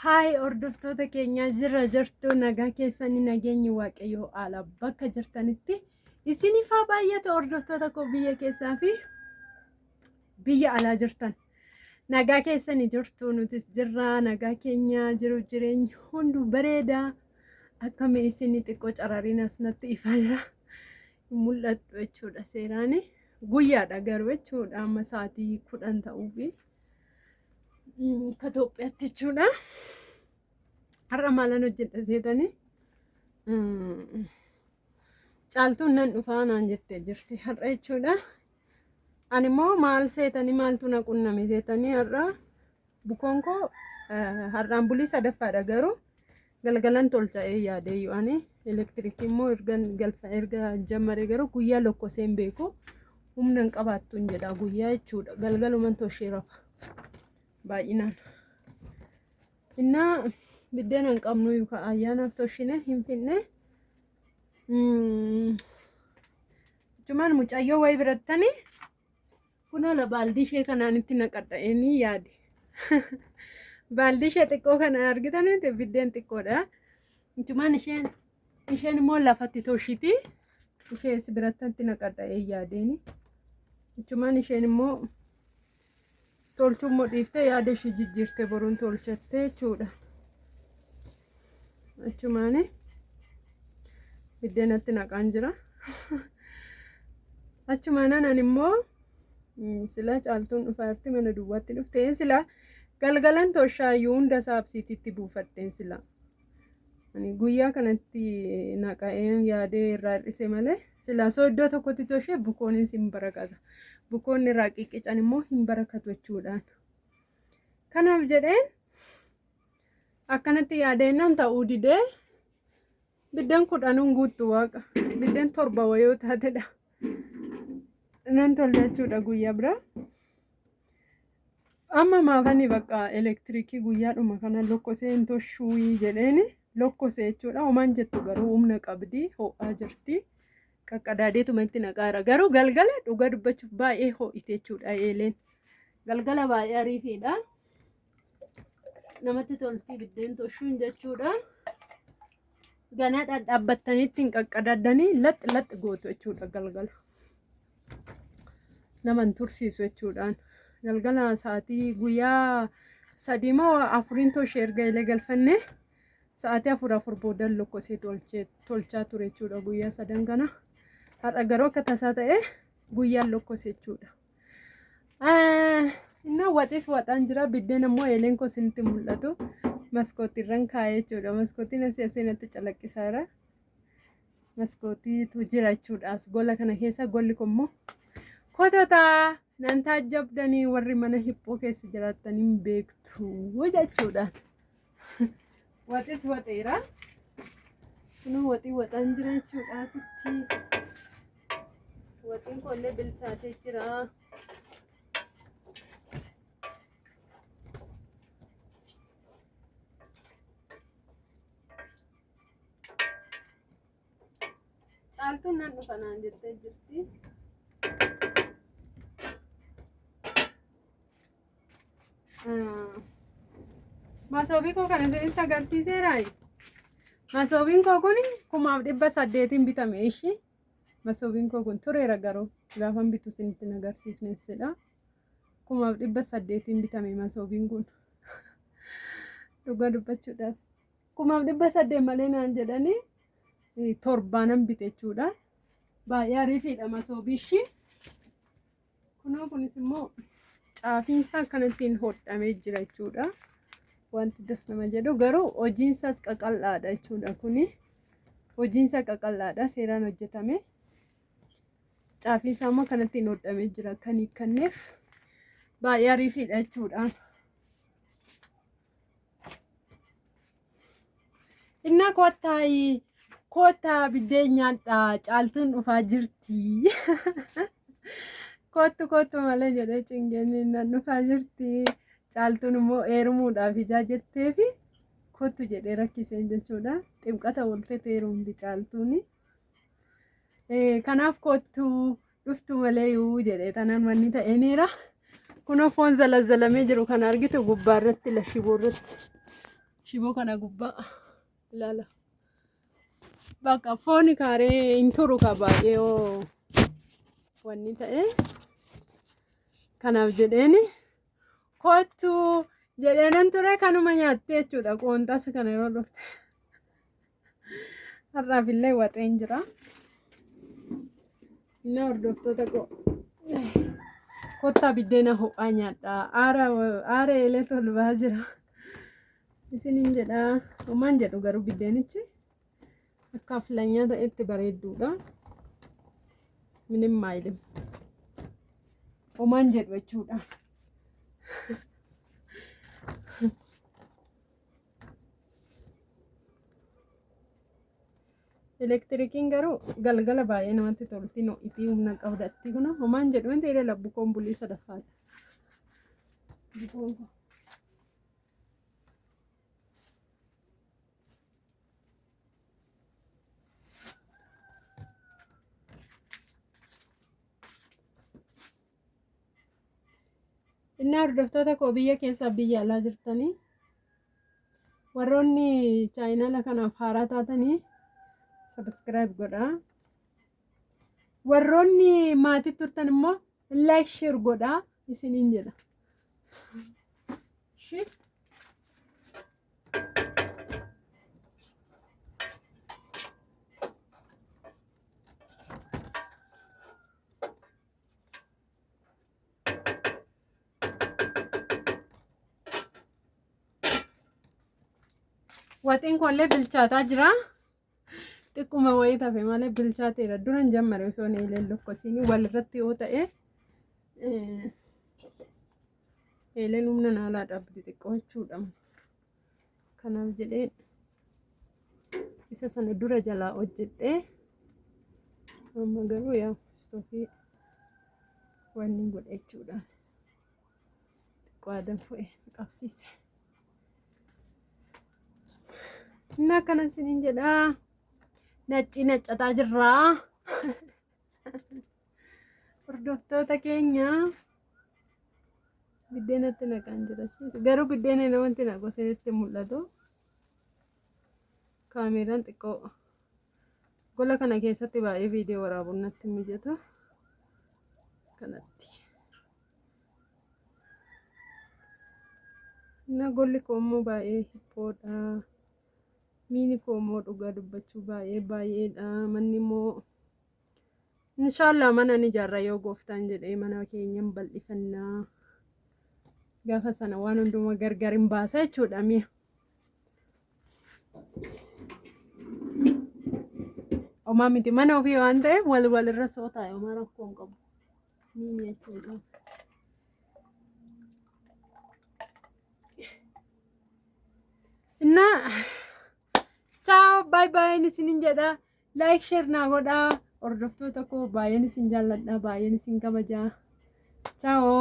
Haay hordoftoota keenyaa jirtu nagaa keessanii nageenyi waaqayyoo ala bakka jirtanitti isinifaa baay'ata hordoftoota koo biyya keessaa fi biyya alaa jirtan nagaa keessanii jirtu nutis jirra nagaa keenya jiru jireenya hundu bareeda akkami isinii xiqqoo carariinas natti ifaa jira mul'atu jechuudha seeraani guyyaadha garuu jechuudha amma sa'aatii 10 ta'uu fi Itoophiyaatti jechuudha. Har'a maalan hojjedha seetanii caaltuun nan dhufaa naan jettee jirti har'a jechuudha. Ani immoo maal seetanii maaltu na qunname seetanii har'a bukoon koo har'aan bulii sadaffaadha garuu galgalan tolcha'ee yaadeeyyu ani elektirikii immoo erga jammare garuu guyyaa lokkoseen beeku humna hin qabaattuun jedha guyyaa jechuudha galgaluman toshee rafa baay'inaan. Innaa biddeen hin qabnu yookaan ayyaanaaf toshine hin finne cumaan mucayyoo wayii birattanii kunoo la baaldii ishee kanaan itti naqadha'eenii yaade baaldii ishee xiqqoo kana argitanitti biddeen xiqqoodha cumaan isheen immoo lafatti toshiti ishees birattatti naqadha'ee yaadeeni cumaan isheen immoo tolchuu immoo dhiiftee yaada ishee jijjiirte boruun tolchattee jechuudha. Achumaani biddeenatti naqaan jira. Achumaanaan ani immoo sila caaltuun dhufaarti mana duwwaatti dhuftee sila galgalan toshaayyuu hunda saabsiititti buufadheen sila. Ani guyyaa kanatti naqa'een yaadee irraa hir'ise malee sila soo iddoo tokkotti toshee bukoonis hin barakata. Bukoonni irraa qiqqican immoo hin barakatu jechuudhaan. Kanaaf jedheen akkanatti yaadeennan ta'uu didee biddeen 10 guuttu waaqa biddeen 7 wayoo taatedha nan tolchachuudha guyyaa bira amma maafani bakka elektirikii guyyaadhuma kana lokkoseen toshuuyii jedheeni lokkosee jechuudha homaan jettu garuu humna qabdi ho'aa jirti qaqqadaadeetuma itti naqaara garuu galgala dhuga dubbachuuf baay'ee ho'ite jechuudha eeleen galgala baay'ee ariifiidha. Namatti tolti biddeen toshuun jechuudha. Ganaa dhadhaabbattaniitti hin qaqqadaddanii laxxi gootu jechuudha galgala. Naman tursiisu jechuudhaan. Galgala sa'aatii guyyaa 3 moo 4 toshee erga ilee galfanne sa'aatii 4 boodan lokkosee tolchaa ture jechuudha guyyaa 3 kana. Har'a garuu akka tasaa ta'e guyyaan lokkosee jechuudha. Innaa waxis waxaan jira biddeen immoo eeleen koo isinitti mul'atu maskootiirran kaa'ee jechuudha maskootiin asii natti calaqqisaara maskootiitu jira jechuudha as gola kana keessa golli kun immoo kotota nan taajjabdanii warri mana hiphoo keessa jiraatanii beektu jechuudha. Waxis waxeera kunoo waxii waxaan jira jechuudha asitti waxiin koollee bilchaatee jira. Caaltuun nan dhufa naan jettee jirti. Masoobii koo kana isinitti agarsiiseeraayi. Masoobiin koo kun 1800 bitame ishii. Masoobiin koo kun tureera garuu gaafan bitu isinitti agarsiifneessedha. 1800 bitame masoobiin kun. Dhuga dubbachuudhaaf. 1800 malee naan jedhanii. Torbaanan bite jechuudha. Baay'ee ariifiidha masoobiishi. Kunoo kunis immoo caafiinsaa akkanattiin hodhamee jira jechuudha. Wanti das nama jedhu garuu hojiinsaas qaqal'aadha jechuudha kuni. Hojiinsaa qaqal'aadha seeraan hojjetame. Caafiinsaa immoo kanattiin hodhamee jira kan hiikkanneef baay'ee ariifiidha jechuudha. Innaa kottaayi. Kota biddeen nyaadhaa caaltuun dhufaa jirti. Kottu malee jedhee cingeen nan dhufaa jirti. Caaltuun immoo heerumuudhaaf ijaa jetteefi kottu jedhee rakkiseen jechuudha. Ximqata ooltee heerumti caaltuuni. Kanaaf kottu dhuftu malee yuu jedhee tanaan manni ta'eeniira. Kunoo foon zalazzalamee jiru kan argitu gubbaarratti lashiboo irratti shiboo kana gubbaa ilaala. Bakka fooni kaaree hin turu baay'ee yoo wanni ta'e kanaaf jedheeni kottu jedheenan ture kanuma nyaattee jechuudha. Qoonxaas kana yeroo dhufte har'aaf illee waxeen jira. Inni hordoftoota kottaa biddeena ho'aa nyaadhaa. Aara eelee tolbaa jira. Isiniin jedhaa homaan jedhu garuu biddeenichi akka filanyaa ta'etti bareedduudha. Minim maayilim homaan jedhu jechuudha. Elektirikiin garuu galgala baay'ee namatti tolti. Itti humna qabdatti kun homaan jedhu wanti illee labbukoon bulii sadaffaadha. Inni hordoftoota koo biyya keessaa biyya alaa jirtanii warroonni chaayinaala kanaaf haaraa taatanii subscribe godhaa. Warroonni maatii turtan immoo like share godhaa isiniin jedha. Waxeen kollee bilchaataa jira. Xiqquma wayii tafe malee bilchaateera. Duran jammare osoo eeleen lokkosiin walirratti yoo ta'e eeleen humna naalaa dhabdi xiqqoo jechuudha. Kanaaf jedhee isa sana dura jalaa hojjedhee amma garuu yaa istoofii wanni godhe jechuudha. Xiqqoo aadan fo'e qabsiise. Inni akkana isiniin jedhaa. Nacci naccataa jirraa. Hordoftoota keenya biddeenatti naqaan jira. Garuu biddeena wanti naqu isinitti mul'atu. Kaameraan xiqqoo gola kana keessatti baay'ee viidiyoo waraabuun natti mijatu. Kanatti. Inni golli koommoo baay'ee hiphoodha. Miini koomoo dhugaa dubbachuu baay'eedha. Manni immoo inshallah mana ni ijaarra yoo gooftaan jedhee mana keenyan bal'ifannaa. Gaafa sana waan hundumaa gargar hin baasa jechuudha mi'a. Homaa miti mana ofii waan ta'eef walirra sootaa homaa rakkoo hin qabu. Miini jechuudha. Innaa ciao bye bye isiniin jedha. Like share naa godhaa. Hordoftoota koo baay'een isin jaalladha. Baay'een isin kabajaa. Ciao.